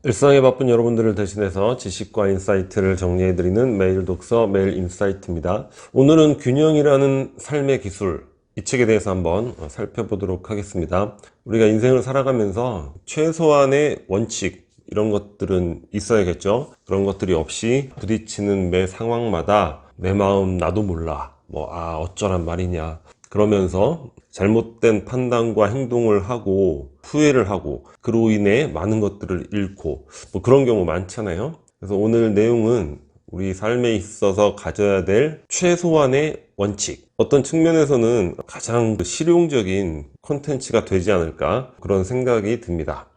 일상에 바쁜 여러분들을 대신해서 지식과 인사이트를 정리해드리는 매일 독서 매일 인사이트입니다. 오늘은 균형이라는 삶의 기술, 이 책에 대해서 한번 살펴보도록 하겠습니다. 우리가 인생을 살아가면서 최소한의 원칙, 이런 것들은 있어야겠죠. 그런 것들이 없이 부딪히는 매 상황마다 내 마음 나도 몰라, 어쩌란 말이냐 그러면서 잘못된 판단과 행동을 하고 후회를 하고 그로 인해 많은 것들을 잃고 그런 경우 많잖아요. 그래서 오늘 내용은 우리 삶에 있어서 가져야 될 최소한의 원칙, 어떤 측면에서는 가장 실용적인 콘텐츠가 되지 않을까 그런 생각이 듭니다.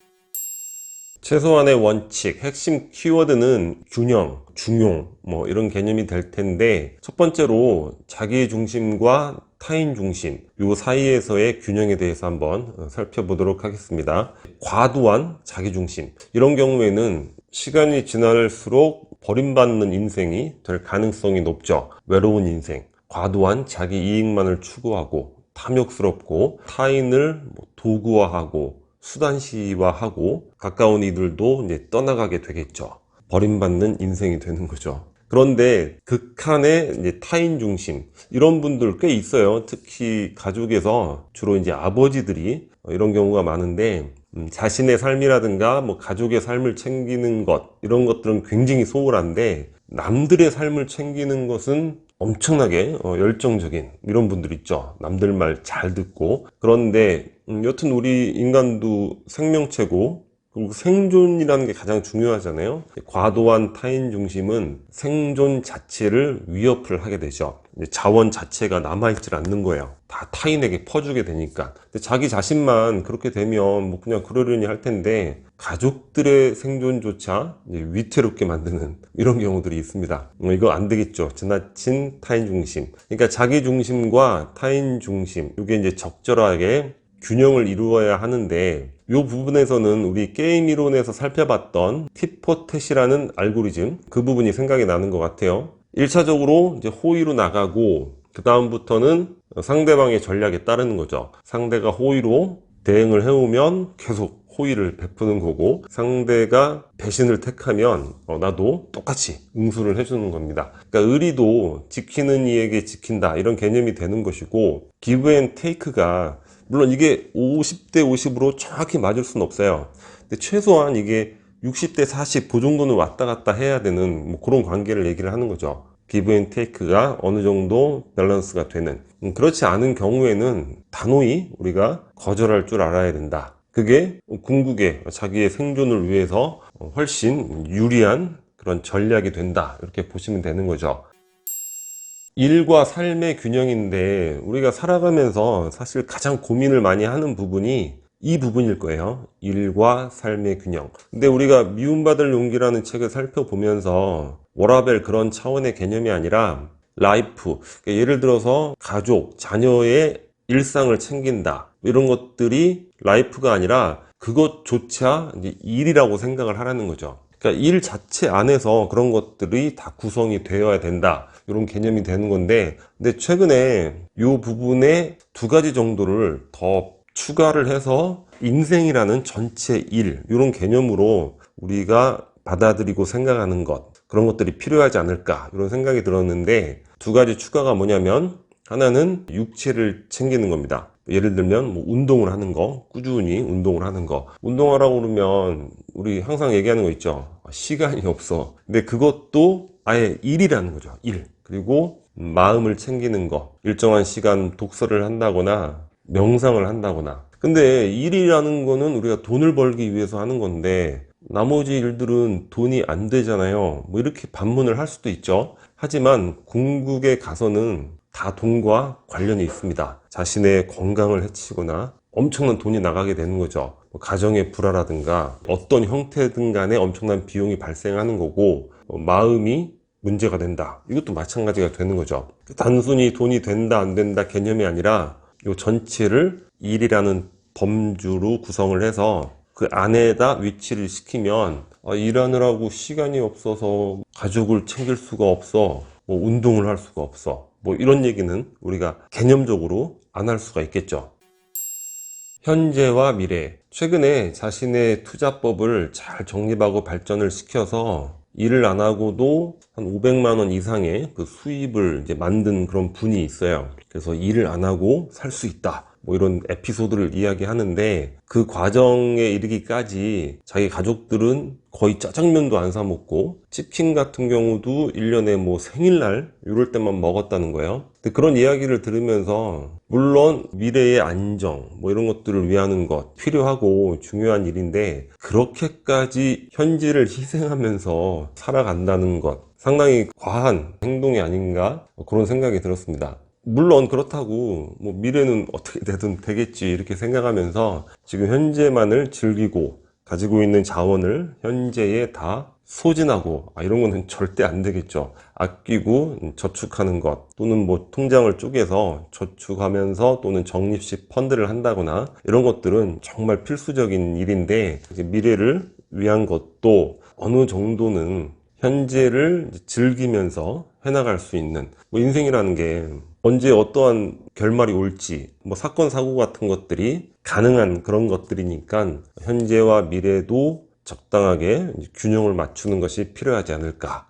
최소한의 원칙, 핵심 키워드는 균형, 중용 이런 개념이 될 텐데, 첫 번째로 자기 중심과 타인 중심, 요 사이에서의 균형에 대해서 한번 살펴보도록 하겠습니다. 과도한 자기 중심, 이런 경우에는 시간이 지날수록 버림받는 인생이 될 가능성이 높죠. 외로운 인생, 과도한 자기 이익만을 추구하고 탐욕스럽고 타인을 도구화하고 수단시화하고 가까운 이들도 이제 떠나가게 되겠죠. 버림받는 인생이 되는 거죠. 그런데 극한의 이제 타인 중심, 이런 분들 꽤 있어요. 특히 가족에서 주로 이제 아버지들이 이런 경우가 많은데, 자신의 삶이라든가 가족의 삶을 챙기는 것, 이런 것들은 굉장히 소홀한데, 남들의 삶을 챙기는 것은 엄청나게 열정적인 이런 분들 있죠. 남들 말 잘 듣고. 그런데 여튼 우리 인간도 생명체고, 그리고 생존이라는 게 가장 중요하잖아요. 과도한 타인 중심은 생존 자체를 위협을 하게 되죠. 자원 자체가 남아있질 않는 거예요. 다 타인에게 퍼주게 되니까. 근데 자기 자신만 그렇게 되면 그냥 그러려니 할 텐데, 가족들의 생존조차 위태롭게 만드는 이런 경우들이 있습니다. 이거 안 되겠죠. 지나친 타인 중심. 그러니까 자기 중심과 타인 중심, 이게 이제 적절하게 균형을 이루어야 하는데, 이 부분에서는 우리 게임 이론에서 살펴봤던 팁포텟이라는 알고리즘, 그 부분이 생각이 나는 것 같아요. 1차적으로 이제 호의로 나가고, 그 다음부터는 상대방의 전략에 따르는 거죠. 상대가 호의로 대응을 해오면 계속 호의를 베푸는 거고, 상대가 배신을 택하면 나도 똑같이 응수를 해주는 겁니다. 그러니까 의리도 지키는 이에게 지킨다, 이런 개념이 되는 것이고, 기브 앤 테이크가 물론 이게 50대 50으로 정확히 맞을 수는 없어요. 근데 최소한 이게 60대 40 그 정도는 왔다 갔다 해야 되는 그런 관계를 얘기를 하는 거죠. 기브 앤 테이크가 어느 정도 밸런스가 되는. 그렇지 않은 경우에는 단호히 우리가 거절할 줄 알아야 된다. 그게 궁극의 자기의 생존을 위해서 훨씬 유리한 그런 전략이 된다, 이렇게 보시면 되는 거죠. 일과 삶의 균형인데, 우리가 살아가면서 사실 가장 고민을 많이 하는 부분이 이 부분일 거예요. 일과 삶의 균형. 근데 우리가 미움받을 용기라는 책을 살펴보면서 워라벨 그런 차원의 개념이 아니라 라이프, 그러니까 예를 들어서 가족, 자녀의 일상을 챙긴다, 이런 것들이 라이프가 아니라 그것조차 이제 일이라고 생각을 하라는 거죠. 그러니까 일 자체 안에서 그런 것들이 다 구성이 되어야 된다, 이런 개념이 되는 건데, 근데 최근에 이 부분에 두 가지 정도를 더 추가를 해서 인생이라는 전체 일, 이런 개념으로 우리가 받아들이고 생각하는 것, 그런 것들이 필요하지 않을까, 이런 생각이 들었는데, 두 가지 추가가 뭐냐면, 하나는 육체를 챙기는 겁니다. 예를 들면 운동을 하는 거, 꾸준히 운동을 하는 거. 운동하라고 그러면 우리 항상 얘기하는 거 있죠. 시간이 없어. 근데 그것도 아예 일이라는 거죠. 일. 그리고 마음을 챙기는 거. 일정한 시간 독서를 한다거나 명상을 한다거나. 근데 일이라는 거는 우리가 돈을 벌기 위해서 하는 건데, 나머지 일들은 돈이 안 되잖아요. 이렇게 반문을 할 수도 있죠. 하지만 궁극에 가서는 다 돈과 관련이 있습니다. 자신의 건강을 해치거나 엄청난 돈이 나가게 되는 거죠. 가정의 불화라든가 어떤 형태든 간에 엄청난 비용이 발생하는 거고, 마음이 문제가 된다, 이것도 마찬가지가 되는 거죠. 단순히 돈이 된다 안 된다 개념이 아니라 이 전체를 일이라는 범주로 구성을 해서 그 안에다 위치를 시키면, 일하느라고 시간이 없어서 가족을 챙길 수가 없어, 운동을 할 수가 없어, 이런 얘기는 우리가 개념적으로 안 할 수가 있겠죠. 현재와 미래. 최근에 자신의 투자법을 잘 정립하고 발전을 시켜서 일을 안 하고도 한 500만 원 이상의 그 수입을 이제 만든 그런 분이 있어요. 그래서 일을 안 하고 살 수 있다, 뭐 이런 에피소드를 이야기하는데, 그 과정에 이르기까지 자기 가족들은 거의 짜장면도 안 사 먹고 치킨 같은 경우도 1년에 뭐 생일날 이럴 때만 먹었다는 거예요. 근데 그런 이야기를 들으면서, 물론 미래의 안정 뭐 이런 것들을 위하는 것 필요하고 중요한 일인데, 그렇게까지 현재를 희생하면서 살아간다는 것, 상당히 과한 행동이 아닌가, 그런 생각이 들었습니다. 물론 그렇다고 뭐 미래는 어떻게 되든 되겠지 이렇게 생각하면서 지금 현재만을 즐기고 가지고 있는 자원을 현재에 다 소진하고, 이런 거는 절대 안 되겠죠. 아끼고 저축하는 것, 또는 뭐 통장을 쪼개서 저축하면서 또는 적립식 펀드를 한다거나, 이런 것들은 정말 필수적인 일인데, 이제 미래를 위한 것도 어느 정도는 현재를 즐기면서 해나갈 수 있는, 뭐 인생이라는 게 언제 어떠한 결말이 올지, 뭐 사건 사고 같은 것들이 가능한 그런 것들이니까 현재와 미래도 적당하게 균형을 맞추는 것이 필요하지 않을까.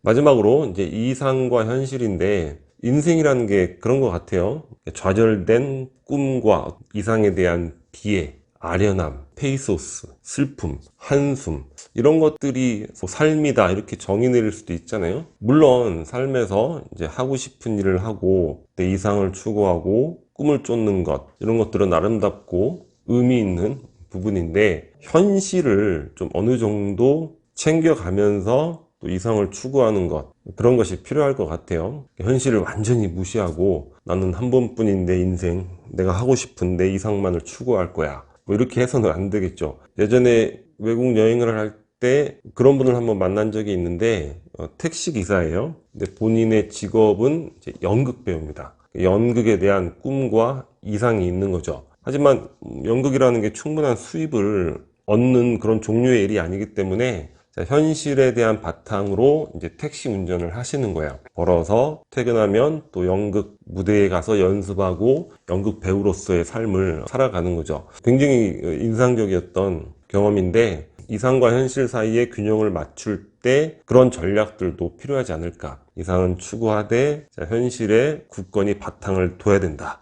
마지막으로 이제 이상과 현실인데, 인생이라는 게 그런 것 같아요. 좌절된 꿈과 이상에 대한 비애, 아련함, 페이소스, 슬픔, 한숨, 이런 것들이 뭐 삶이다 이렇게 정의 내릴 수도 있잖아요. 물론 삶에서 이제 하고 싶은 일을 하고 내 이상을 추구하고 꿈을 쫓는 것, 이런 것들은 아름답고 의미 있는 부분인데, 현실을 좀 어느 정도 챙겨가면서 또 이상을 추구하는 것, 그런 것이 필요할 것 같아요. 현실을 완전히 무시하고 나는 한 번뿐인 내 인생, 내가 하고 싶은 내 이상만을 추구할 거야, 뭐 이렇게 해서는 안 되겠죠. 예전에 외국 여행을 할 때 그런 분을 한번 만난 적이 있는데, 택시 기사예요. 근데 본인의 직업은 이제 연극 배우입니다. 연극에 대한 꿈과 이상이 있는 거죠. 하지만 연극이라는 게 충분한 수입을 얻는 그런 종류의 일이 아니기 때문에, 현실에 대한 바탕으로 이제 택시 운전을 하시는 거예요. 벌어서 퇴근하면 또 연극 무대에 가서 연습하고 연극 배우로서의 삶을 살아가는 거죠. 굉장히 인상적이었던 경험인데, 이상과 현실 사이에 균형을 맞출 때 그런 전략들도 필요하지 않을까. 이상은 추구하되 현실에 굳건히 바탕을 둬야 된다.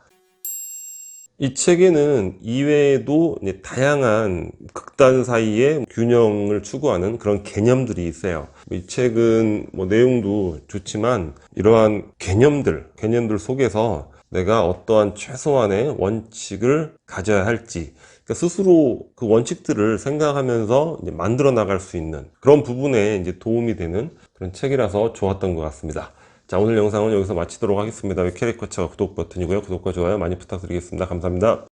이 책에는 이외에도 다양한 극단 사이에 균형을 추구하는 그런 개념들이 있어요. 이 책은 뭐 내용도 좋지만, 이러한 개념들 속에서 내가 어떠한 최소한의 원칙을 가져야 할지, 그러니까 스스로 그 원칙들을 생각하면서 이제 만들어 나갈 수 있는 그런 부분에 이제 도움이 되는 그런 책이라서 좋았던 것 같습니다. 자, 오늘 영상은 여기서 마치도록 하겠습니다. 캐릭커처 구독 버튼이고요. 구독과 좋아요 많이 부탁드리겠습니다. 감사합니다.